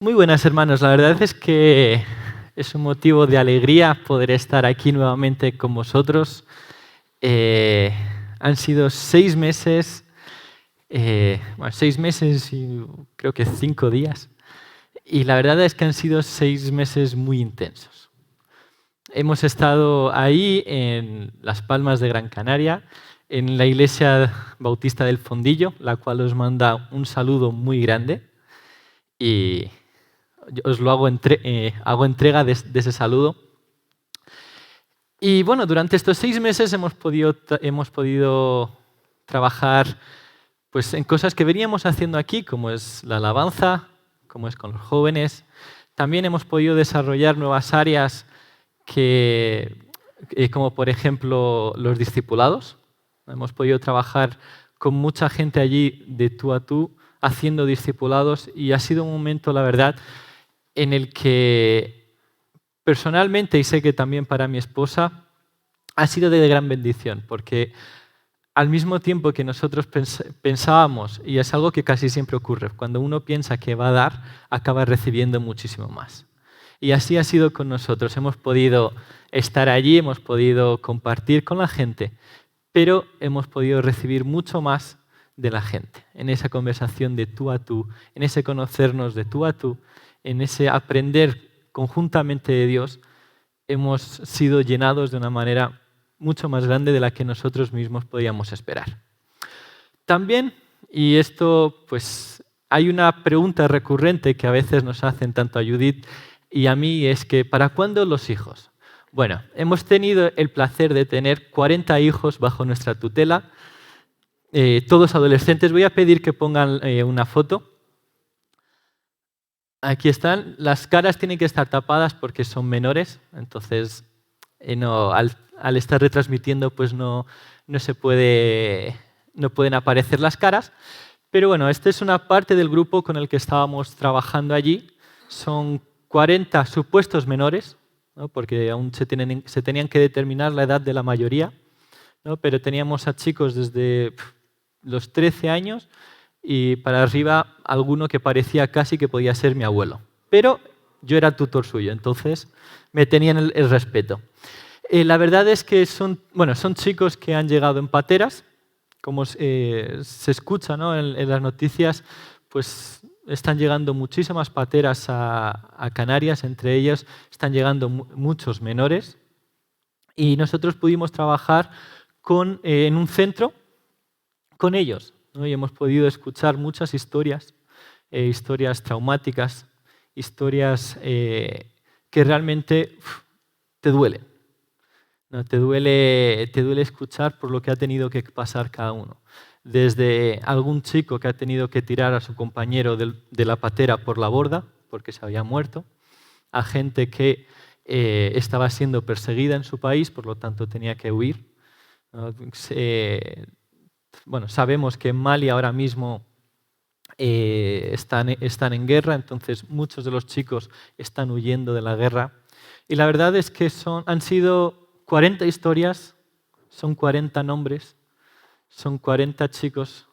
Muy buenas, hermanos. La verdad es que es un motivo de alegría poder estar aquí nuevamente con vosotros. Eh, Han sido 6 meses, 6 meses y creo que 5 días. Y la verdad es que han sido 6 meses muy intensos. Hemos estado ahí en Las Palmas de Gran Canaria, en la Iglesia Bautista del Fondillo, la cual os manda un saludo muy grande. Y yo os lo hago entrega de ese saludo. Y bueno, durante estos 6 meses hemos podido trabajar pues, en cosas que veníamos haciendo aquí, como es la alabanza, como es con los jóvenes. También hemos podido desarrollar nuevas áreas como por ejemplo los discipulados. Hemos podido trabajar con mucha gente allí de tú a tú, haciendo discipulados, y ha sido un momento, la verdad, en el que personalmente, y sé que también para mi esposa, ha sido de gran bendición, porque al mismo tiempo que nosotros pensábamos, y es algo que casi siempre ocurre, cuando uno piensa que va a dar, acaba recibiendo muchísimo más. Y así ha sido con nosotros. Hemos podido estar allí, hemos podido compartir con la gente, pero hemos podido recibir mucho más de la gente, en esa conversación de tú a tú, en ese conocernos de tú a tú, en ese aprender conjuntamente de Dios. Hemos sido llenados de una manera mucho más grande de la que nosotros mismos podíamos esperar. También, y esto pues hay una pregunta recurrente que a veces nos hacen tanto a Judith y a mí, es que ¿para cuándo los hijos? Bueno, hemos tenido el placer de tener 40 hijos bajo nuestra tutela, todos adolescentes. Voy a pedir que pongan una foto. Aquí están. Las caras tienen que estar tapadas porque son menores, entonces al estar retransmitiendo pues no pueden aparecer las caras. Pero bueno, esta es una parte del grupo con el que estábamos trabajando allí. Son 40 supuestos menores, ¿no? Porque aún se tenían que determinar la edad de la mayoría, ¿no? Pero teníamos a chicos desde los 13 años y para arriba alguno que parecía casi que podía ser mi abuelo. Pero yo era tutor suyo, entonces me tenían el respeto. La verdad es que son chicos que han llegado en pateras, como se escucha, ¿no? en las noticias, pues están llegando muchísimas pateras a Canarias, entre ellas están llegando muchos menores. Y nosotros pudimos trabajar en un centro con ellos, ¿no? Y hemos podido escuchar muchas historias, historias traumáticas, historias que realmente te duelen, ¿no? Te duele escuchar por lo que ha tenido que pasar cada uno. Desde algún chico que ha tenido que tirar a su compañero de la patera por la borda porque se había muerto, a gente que estaba siendo perseguida en su país, por lo tanto tenía que huir, ¿no? Sabemos que en Mali ahora mismo están en guerra, entonces muchos de los chicos están huyendo de la guerra. Y la verdad es que han sido 40 historias, son 40 nombres, son 40 chicos,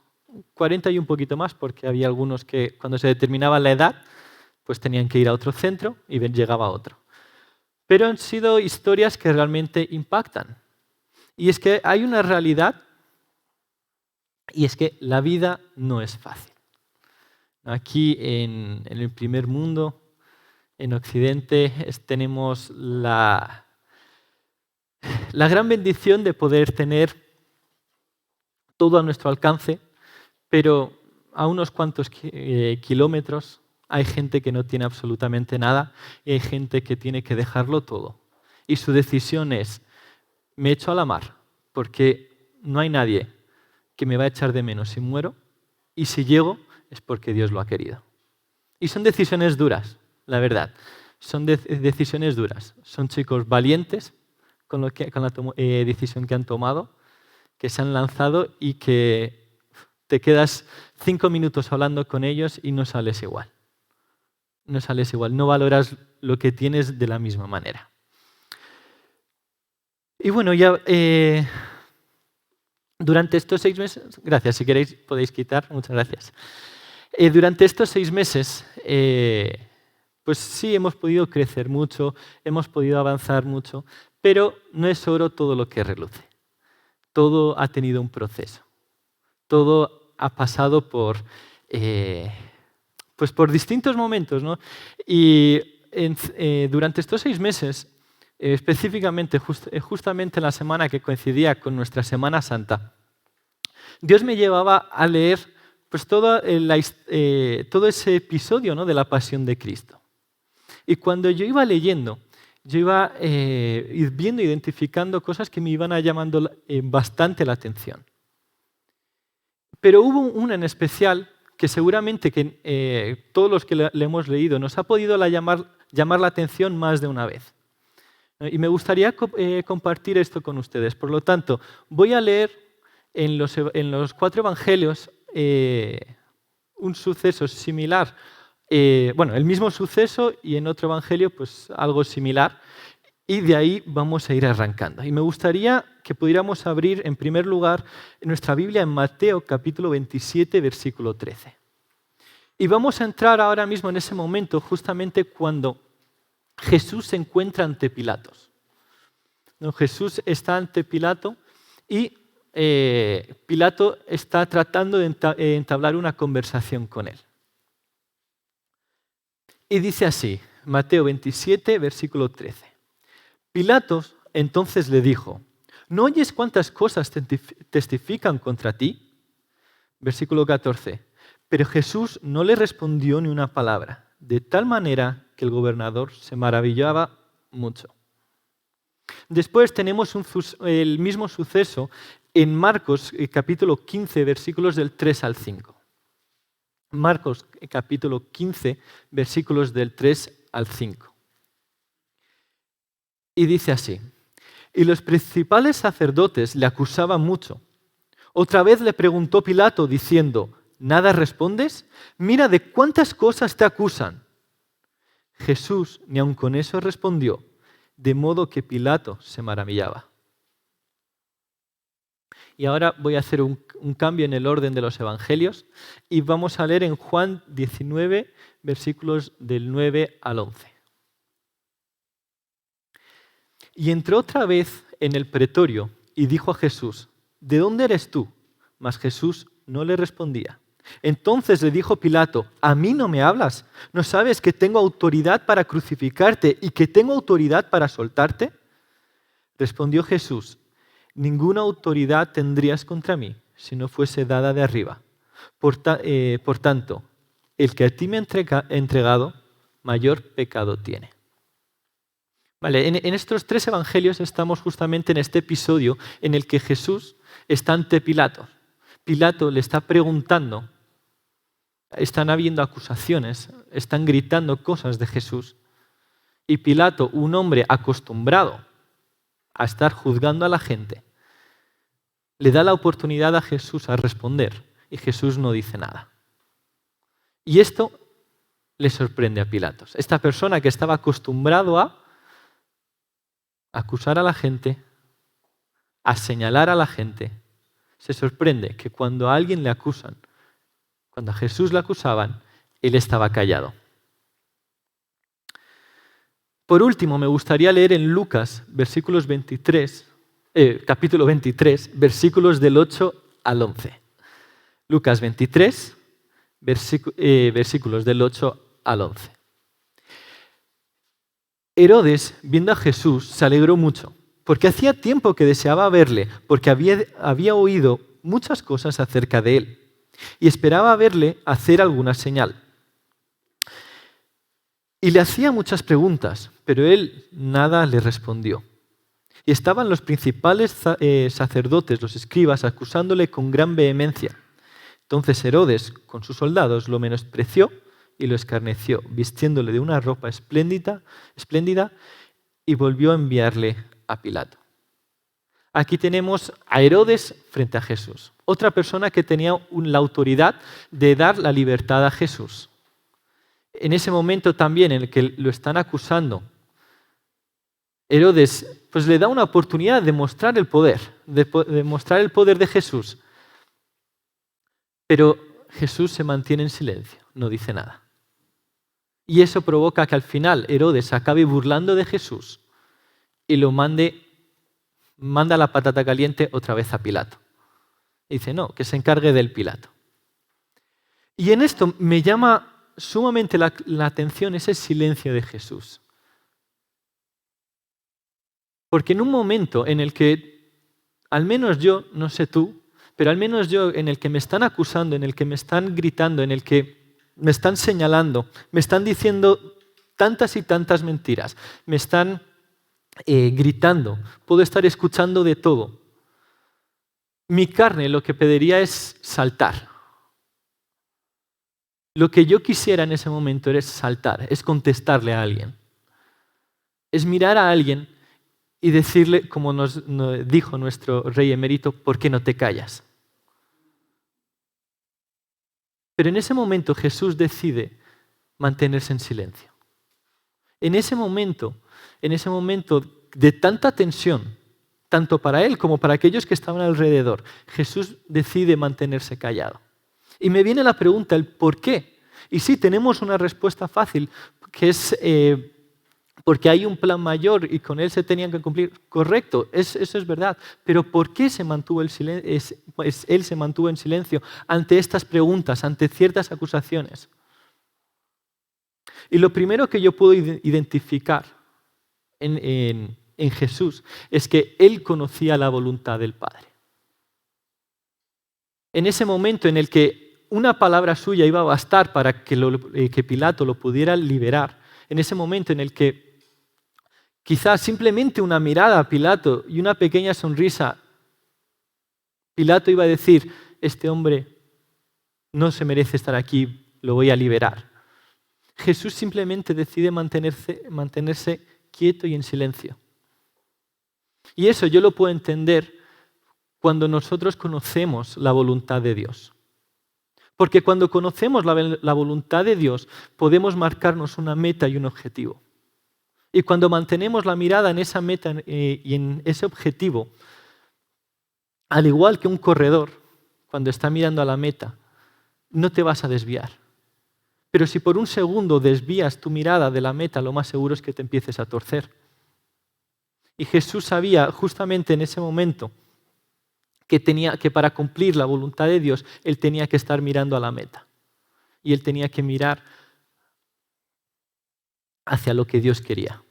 40 y un poquito más, porque había algunos que cuando se determinaba la edad, pues tenían que ir a otro centro y llegaba otro. Pero han sido historias que realmente impactan. Y es que hay una realidad, y es que la vida no es fácil. Aquí en el primer mundo, en Occidente, tenemos la gran bendición de poder tener todo a nuestro alcance, pero a unos cuantos kilómetros hay gente que no tiene absolutamente nada y hay gente que tiene que dejarlo todo. Y su decisión es: me echo a la mar porque no hay nadie que me va a echar de menos si muero, y si llego es porque Dios lo ha querido. Y son decisiones duras, la verdad. Son decisiones duras. Son chicos valientes con la decisión que han tomado, que se han lanzado y que te quedas 5 minutos hablando con ellos y no sales igual. No sales igual, no valoras lo que tienes de la misma manera. Y bueno, ya durante estos 6 meses, gracias, si queréis podéis quitar, muchas gracias. Durante estos 6 meses Pues sí, hemos podido crecer mucho, hemos podido avanzar mucho, pero no es oro todo lo que reluce. Todo ha tenido un proceso. Todo ha pasado pues por distintos momentos, ¿no? Y durante estos 6 meses, específicamente justamente la semana que coincidía con nuestra Semana Santa, Dios me llevaba a leer pues, todo ese episodio, ¿no?, de la Pasión de Cristo. Y cuando yo iba leyendo, yo iba viendo, identificando cosas que me iban llamando bastante la atención. Pero hubo una en especial que seguramente todos los que le hemos leído nos ha podido llamar la atención más de una vez. Y me gustaría compartir esto con ustedes. Por lo tanto, voy a leer en los 4 evangelios un suceso similar. El mismo suceso y en otro evangelio pues algo similar. Y de ahí vamos a ir arrancando. Y me gustaría que pudiéramos abrir en primer lugar nuestra Biblia en Mateo capítulo 27, versículo 13. Y vamos a entrar ahora mismo en ese momento justamente cuando Jesús se encuentra ante Pilatos. ¿No? Jesús está ante Pilato y Pilato está tratando de entablar una conversación con él. Y dice así, Mateo 27, versículo 13. Pilatos entonces le dijo, ¿no oyes cuántas cosas testifican contra ti? Versículo 14. Pero Jesús no le respondió ni una palabra, de tal manera que el gobernador se maravillaba mucho. Después tenemos el mismo suceso en Marcos capítulo 15, versículos del 3 al 5. Marcos capítulo 15, versículos del 3 al 5. Y dice así, y los principales sacerdotes le acusaban mucho. Otra vez le preguntó Pilato diciendo, ¿nada respondes? Mira de cuántas cosas te acusan. Jesús ni aun con eso respondió, de modo que Pilato se maravillaba. Y ahora voy a hacer un cambio en el orden de los evangelios y vamos a leer en Juan 19, versículos del 9 al 11. Y entró otra vez en el pretorio y dijo a Jesús, ¿de dónde eres tú? Mas Jesús no le respondía. Entonces le dijo Pilato, ¿a mí no me hablas? ¿No sabes que tengo autoridad para crucificarte y que tengo autoridad para soltarte? Respondió Jesús, ninguna autoridad tendrías contra mí si no fuese dada de arriba. Por tanto, el que a ti me ha entregado, mayor pecado tiene. Vale, en estos 3 evangelios estamos justamente en este episodio en el que Jesús está ante Pilato. Pilato le está preguntando, están habiendo acusaciones, están gritando cosas de Jesús. Y Pilato, un hombre acostumbrado a estar juzgando a la gente, le da la oportunidad a Jesús a responder y Jesús no dice nada. Y esto le sorprende a Pilatos. Esta persona que estaba acostumbrado a acusar a la gente, a señalar a la gente, se sorprende que cuando a alguien le acusan, cuando a Jesús le acusaban, él estaba callado. Por último, me gustaría leer en Lucas, capítulo 23, versículos del 8 al 11. Lucas 23, versículos del 8 al 11. Herodes, viendo a Jesús, se alegró mucho, porque hacía tiempo que deseaba verle, porque había oído muchas cosas acerca de él, y esperaba verle hacer alguna señal. Y le hacía muchas preguntas, pero él nada le respondió. Y estaban los principales sacerdotes, los escribas, acusándole con gran vehemencia. Entonces Herodes, con sus soldados, lo menospreció y lo escarneció, vistiéndole de una ropa espléndida, y volvió a enviarle a Pilato. Aquí tenemos a Herodes frente a Jesús, otra persona que tenía la autoridad de dar la libertad a Jesús. En ese momento también en el que lo están acusando, Herodes pues le da una oportunidad de mostrar el poder, de mostrar el poder de Jesús. Pero Jesús se mantiene en silencio, no dice nada. Y eso provoca que al final Herodes se acabe burlando de Jesús y lo manda la patata caliente otra vez a Pilato. Y dice, no, que se encargue del Pilato. Y en esto me llama sumamente la atención ese silencio de Jesús. Porque en un momento en el que, al menos yo, no sé tú, pero al menos yo, en el que me están acusando, en el que me están gritando, en el que me están señalando, me están diciendo tantas y tantas mentiras, me están gritando, puedo estar escuchando de todo. Mi carne lo que pediría es saltar. Lo que yo quisiera en ese momento es saltar, es contestarle a alguien. Es mirar a alguien y decirle, como nos dijo nuestro rey emérito, ¿por qué no te callas? Pero en ese momento Jesús decide mantenerse en silencio. En ese momento de tanta tensión, tanto para él como para aquellos que estaban alrededor, Jesús decide mantenerse callado. Y me viene la pregunta, el por qué. Y sí, tenemos una respuesta fácil, que es porque hay un plan mayor y con él se tenían que cumplir. Correcto, eso es verdad. Pero ¿por qué él se mantuvo en silencio ante estas preguntas, ante ciertas acusaciones? Y lo primero que yo puedo identificar en Jesús es que él conocía la voluntad del Padre. En ese momento en el que una palabra suya iba a bastar para que Pilato lo pudiera liberar, en ese momento en el que quizás simplemente una mirada a Pilato y una pequeña sonrisa, Pilato iba a decir, este hombre no se merece estar aquí, lo voy a liberar. Jesús simplemente decide mantenerse quieto y en silencio. Y eso yo lo puedo entender cuando nosotros conocemos la voluntad de Dios. Porque cuando conocemos la voluntad de Dios, podemos marcarnos una meta y un objetivo. Y cuando mantenemos la mirada en esa meta y en ese objetivo, al igual que un corredor, cuando está mirando a la meta, no te vas a desviar. Pero si por un segundo desvías tu mirada de la meta, lo más seguro es que te empieces a torcer. Y Jesús sabía justamente en ese momento que para cumplir la voluntad de Dios, él tenía que estar mirando a la meta. Y él tenía que mirar hacia lo que Dios quería,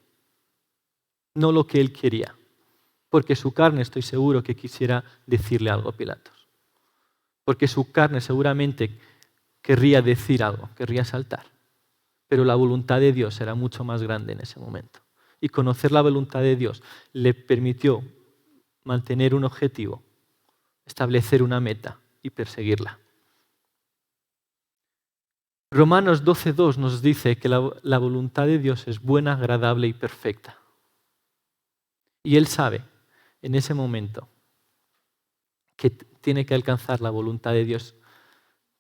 no lo que él quería. Porque su carne, estoy seguro que quisiera decirle algo a Pilatos. Porque su carne seguramente querría decir algo, querría saltar. Pero la voluntad de Dios era mucho más grande en ese momento. Y conocer la voluntad de Dios le permitió mantener un objetivo, establecer una meta y perseguirla. Romanos 12:2 nos dice que la voluntad de Dios es buena, agradable y perfecta. Y Él sabe en ese momento que tiene que alcanzar la voluntad de Dios,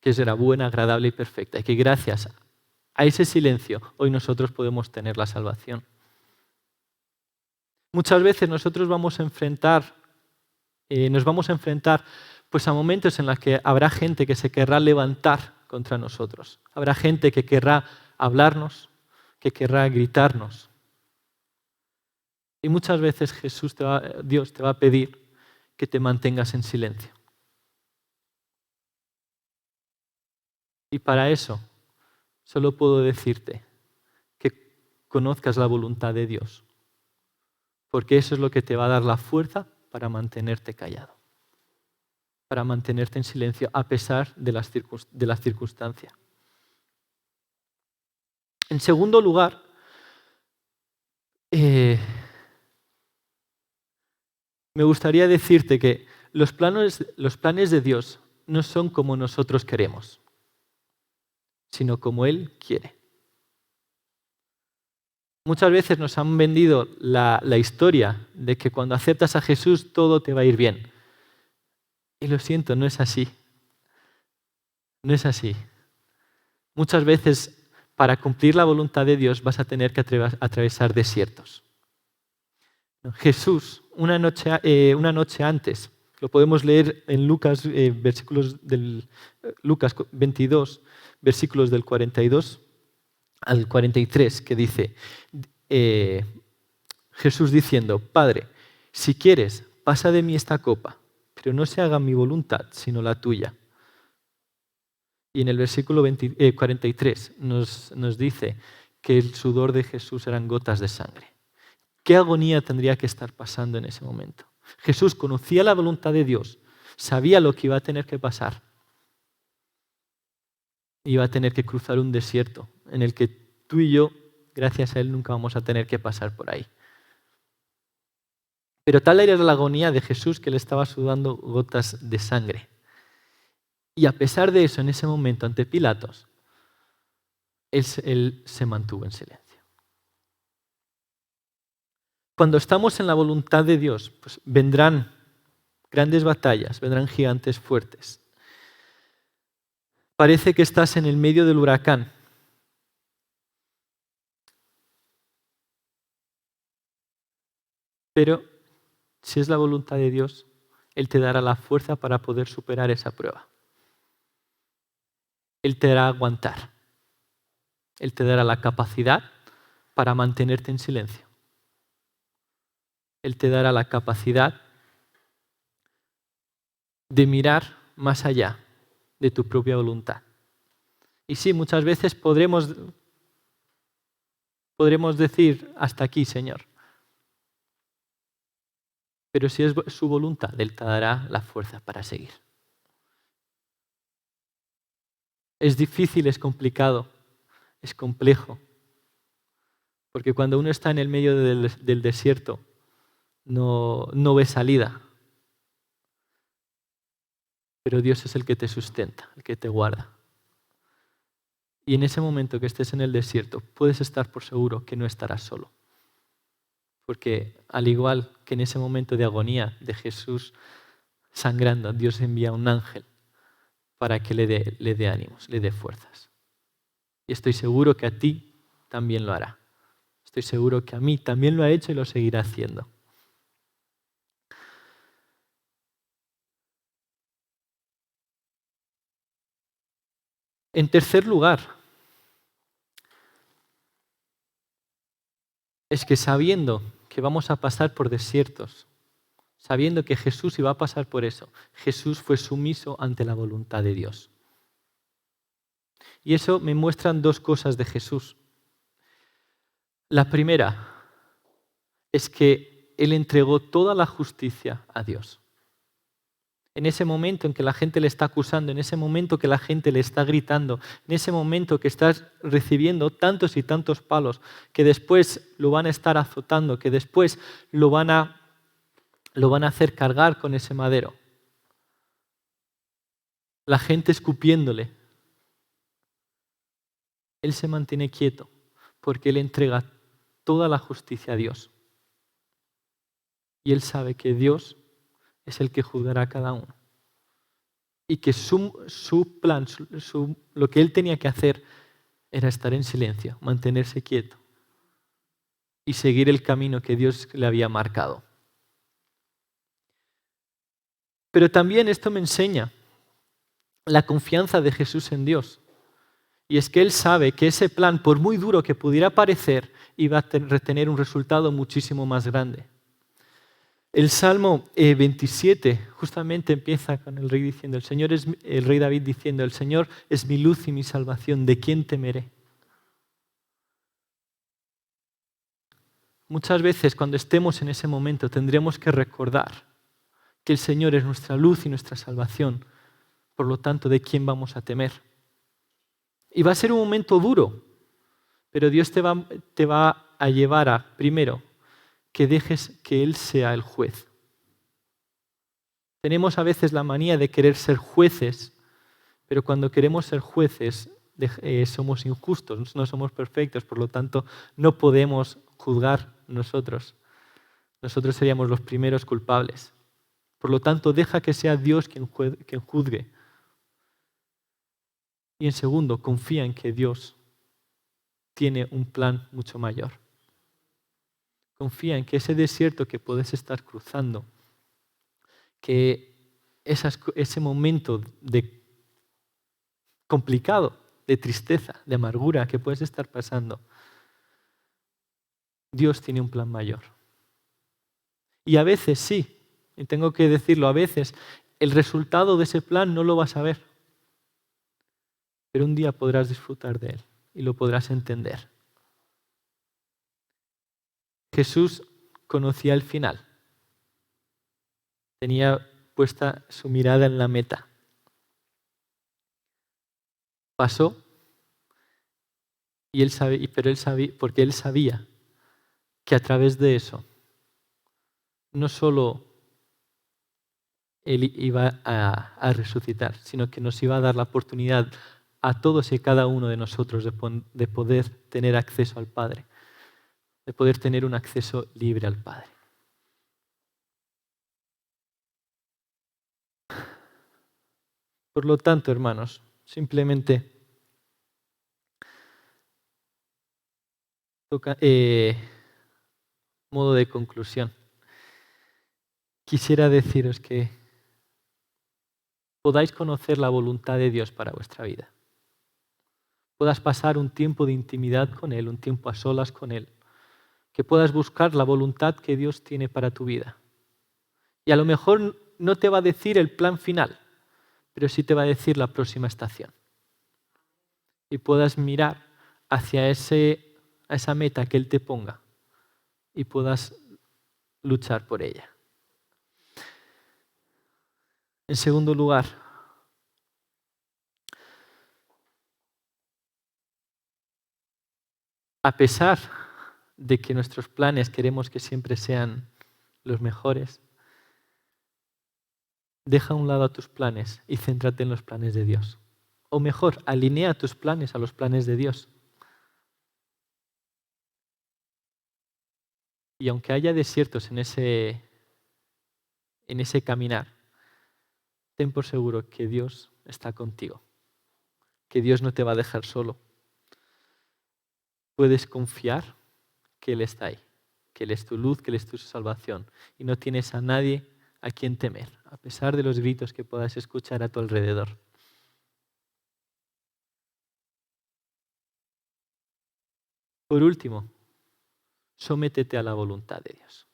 que será buena, agradable y perfecta. Y que gracias a ese silencio hoy nosotros podemos tener la salvación. Muchas veces nosotros nos vamos a enfrentar pues, a momentos en los que habrá gente que se querrá levantar contra nosotros. Habrá gente que querrá hablarnos, que querrá gritarnos. Y muchas veces Dios te va a pedir que te mantengas en silencio. Y para eso solo puedo decirte que conozcas la voluntad de Dios, porque eso es lo que te va a dar la fuerza para mantenerte callado, para mantenerte en silencio a pesar de las circunstancias. En segundo lugar, me gustaría decirte que los planes de Dios no son como nosotros queremos, sino como Él quiere. Muchas veces nos han vendido la historia de que cuando aceptas a Jesús todo te va a ir bien. Y lo siento, no es así. No es así. Muchas veces para cumplir la voluntad de Dios vas a tener que atravesar desiertos. Jesús, una noche antes, lo podemos leer en Lucas 22, versículos del 42 al 43, que dice, Jesús diciendo, Padre, si quieres, pasa de mí esta copa, pero no se haga mi voluntad, sino la tuya. Y en el versículo 43 nos dice que el sudor de Jesús eran gotas de sangre. ¿Qué agonía tendría que estar pasando en ese momento? Jesús conocía la voluntad de Dios, sabía lo que iba a tener que pasar. Iba a tener que cruzar un desierto en el que tú y yo, gracias a Él, nunca vamos a tener que pasar por ahí. Pero tal era la agonía de Jesús que le estaba sudando gotas de sangre. Y a pesar de eso, en ese momento, ante Pilatos, él se mantuvo en silencio. Cuando estamos en la voluntad de Dios, pues vendrán grandes batallas, vendrán gigantes fuertes. Parece que estás en el medio del huracán. Pero si es la voluntad de Dios, Él te dará la fuerza para poder superar esa prueba. Él te dará aguantar. Él te dará la capacidad para mantenerte en silencio. Él te dará la capacidad de mirar más allá de tu propia voluntad. Y sí, muchas veces podremos decir, hasta aquí, Señor. Pero si es su voluntad, Él te dará la fuerza para seguir. Es difícil, es complicado, es complejo. Porque cuando uno está en el medio del desierto, no ve salida. Pero Dios es el que te sustenta, el que te guarda. Y en ese momento que estés en el desierto, puedes estar por seguro que no estarás solo. Porque al igual que en ese momento de agonía de Jesús sangrando, Dios envía un ángel para que le dé ánimos, le dé fuerzas. Y estoy seguro que a ti también lo hará. Estoy seguro que a mí también lo ha hecho y lo seguirá haciendo. En tercer lugar, es que sabiendo que vamos a pasar por desiertos, sabiendo que Jesús iba a pasar por eso, Jesús fue sumiso ante la voluntad de Dios. Y eso me muestran dos cosas de Jesús. La primera es que Él entregó toda la justicia a Dios. En ese momento en que la gente le está acusando, en ese momento que la gente le está gritando, en ese momento que estás recibiendo tantos y tantos palos, que después lo van a estar azotando, que después lo van a hacer cargar con ese madero. La gente escupiéndole. Él se mantiene quieto porque Él entrega toda la justicia a Dios. Y Él sabe que Dios es el que juzgará a cada uno. Y que su plan, lo que Él tenía que hacer era estar en silencio, mantenerse quieto y seguir el camino que Dios le había marcado. Pero también esto me enseña la confianza de Jesús en Dios. Y es que Él sabe que ese plan, por muy duro que pudiera parecer, iba a tener un resultado muchísimo más grande. El Salmo 27 justamente empieza con el rey diciendo, el rey David diciendo, el Señor es mi luz y mi salvación, ¿de quién temeré? Muchas veces cuando estemos en ese momento tendremos que recordar que el Señor es nuestra luz y nuestra salvación, por lo tanto, ¿de quién vamos a temer? Y va a ser un momento duro, pero Dios te va a llevar a, primero, que dejes que Él sea el juez. Tenemos a veces la manía de querer ser jueces, pero cuando queremos ser jueces somos injustos, no somos perfectos, por lo tanto no podemos juzgar nosotros. Nosotros seríamos los primeros culpables. Por lo tanto, deja que sea Dios quien juzgue. Y en segundo, confía en que Dios tiene un plan mucho mayor. Confía en que ese desierto que puedes estar cruzando, que ese momento complicado de tristeza, de amargura que puedes estar pasando, Dios tiene un plan mayor. Y a veces sí, y tengo que decirlo, a veces el resultado de ese plan no lo vas a ver, pero un día podrás disfrutar de él y lo podrás entender. Jesús conocía el final, tenía puesta su mirada en la meta. Pasó, y él sabía, porque él sabía que a través de eso no solo él iba a resucitar, sino que nos iba a dar la oportunidad a todos y cada uno de nosotros de poder tener acceso al Padre, de poder tener un acceso libre al Padre. Por lo tanto, hermanos, simplemente modo de conclusión. Quisiera deciros que podáis conocer la voluntad de Dios para vuestra vida. Puedas pasar un tiempo de intimidad con Él, un tiempo a solas con Él. Que puedas buscar la voluntad que Dios tiene para tu vida. Y a lo mejor no te va a decir el plan final, pero sí te va a decir la próxima estación. Y puedas mirar hacia esa meta que Él te ponga y puedas luchar por ella. En segundo lugar, a pesar de que nuestros planes queremos que siempre sean los mejores, deja a un lado a tus planes y céntrate en los planes de Dios. O mejor, alinea tus planes a los planes de Dios. Y aunque haya desiertos en ese caminar, ten por seguro que Dios está contigo, que Dios no te va a dejar solo. Puedes confiar que Él está ahí, que Él es tu luz, que Él es tu salvación y no tienes a nadie a quien temer, a pesar de los gritos que puedas escuchar a tu alrededor. Por último, sométete a la voluntad de Dios.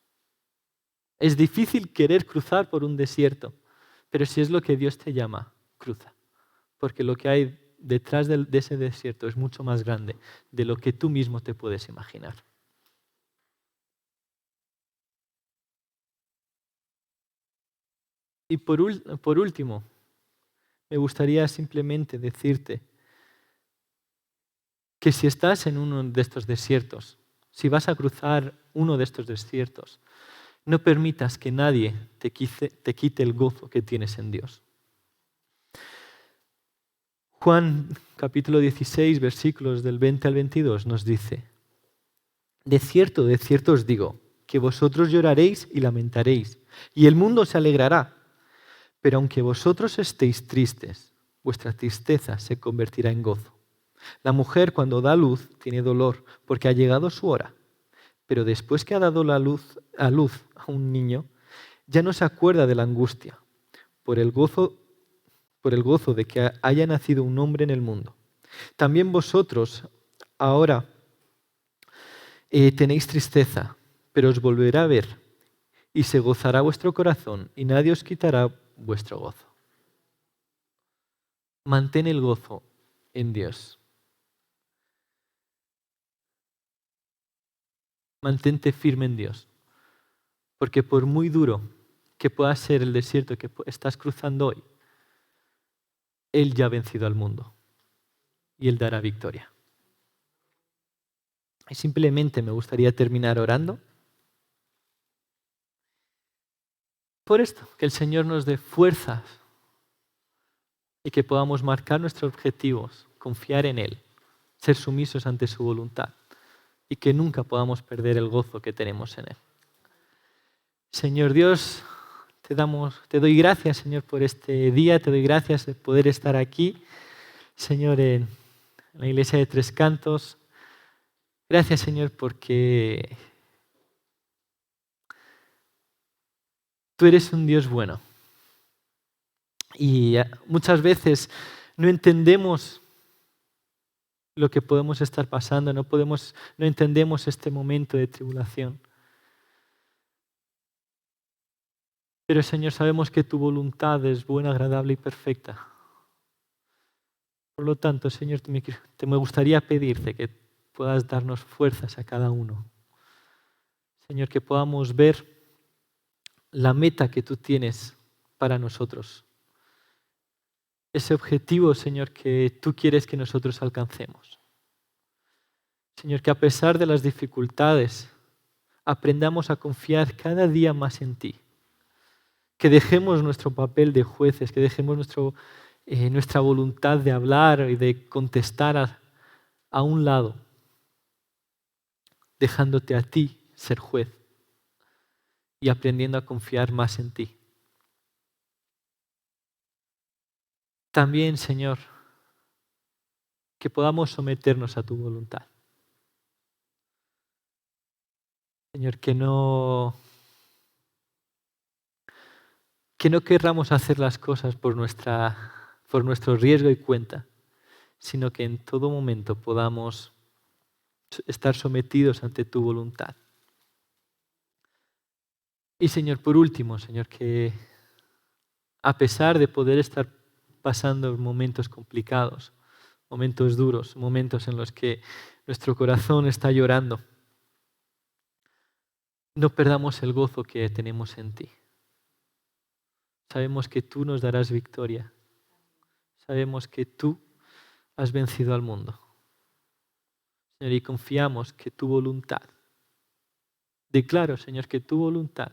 Es difícil querer cruzar por un desierto, pero si es lo que Dios te llama, cruza. Porque lo que hay detrás de ese desierto es mucho más grande de lo que tú mismo te puedes imaginar. Y por último, me gustaría simplemente decirte que si estás en uno de estos desiertos, si vas a cruzar uno de estos desiertos, no permitas que nadie te quite el gozo que tienes en Dios. Juan capítulo 16, versículos del 20 al 22 nos dice: de cierto os digo, que vosotros lloraréis y lamentaréis, y el mundo se alegrará. Pero aunque vosotros estéis tristes, vuestra tristeza se convertirá en gozo. La mujer cuando da luz tiene dolor porque ha llegado su hora, pero después que ha dado a luz a un niño, ya no se acuerda de la angustia por el gozo de que haya nacido un hombre en el mundo. También vosotros ahora tenéis tristeza, pero os volverá a ver y se gozará vuestro corazón y nadie os quitará vuestro gozo. Mantén el gozo en Dios. Mantente firme en Dios. Porque por muy duro que pueda ser el desierto que estás cruzando hoy, Él ya ha vencido al mundo y Él dará victoria. Y simplemente me gustaría terminar orando por esto, que el Señor nos dé fuerzas y que podamos marcar nuestros objetivos, confiar en Él, ser sumisos ante su voluntad y que nunca podamos perder el gozo que tenemos en Él. Señor Dios, te doy gracias, Señor, por este día, te doy gracias de poder estar aquí, Señor, en la iglesia de Tres Cantos. Gracias, Señor, porque tú eres un Dios bueno. Y muchas veces no entendemos lo que podemos estar pasando, no entendemos este momento de tribulación. Pero Señor, sabemos que tu voluntad es buena, agradable y perfecta. Por lo tanto, Señor, me gustaría pedirte que puedas darnos fuerzas a cada uno. Señor, que podamos ver la meta que tú tienes para nosotros. Ese objetivo, Señor, que tú quieres que nosotros alcancemos. Señor, que a pesar de las dificultades, aprendamos a confiar cada día más en ti. Que dejemos nuestro papel de jueces, que dejemos nuestra voluntad de hablar y de contestar a un lado, dejándote a ti ser juez y aprendiendo a confiar más en ti. También, Señor, que podamos someternos a tu voluntad. Señor, que no querramos hacer las cosas por nuestro riesgo y cuenta, sino que en todo momento podamos estar sometidos ante tu voluntad. Y Señor, por último, Señor, que a pesar de poder estar pasando momentos complicados, momentos duros, momentos en los que nuestro corazón está llorando, no perdamos el gozo que tenemos en ti. Sabemos que tú nos darás victoria. Sabemos que tú has vencido al mundo. Señor, y confiamos que tu voluntad, declaro, Señor, que tu voluntad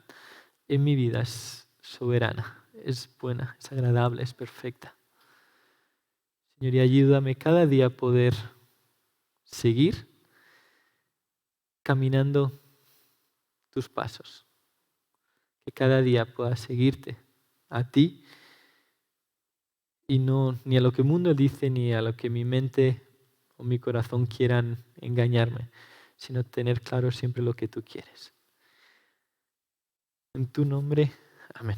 en mi vida es soberana, es buena, es agradable, es perfecta. Señor, y ayúdame cada día a poder seguir caminando tus pasos. Que cada día pueda seguirte a ti y no ni a lo que el mundo dice ni a lo que mi mente o mi corazón quieran engañarme, sino tener claro siempre lo que tú quieres. En tu nombre, amén.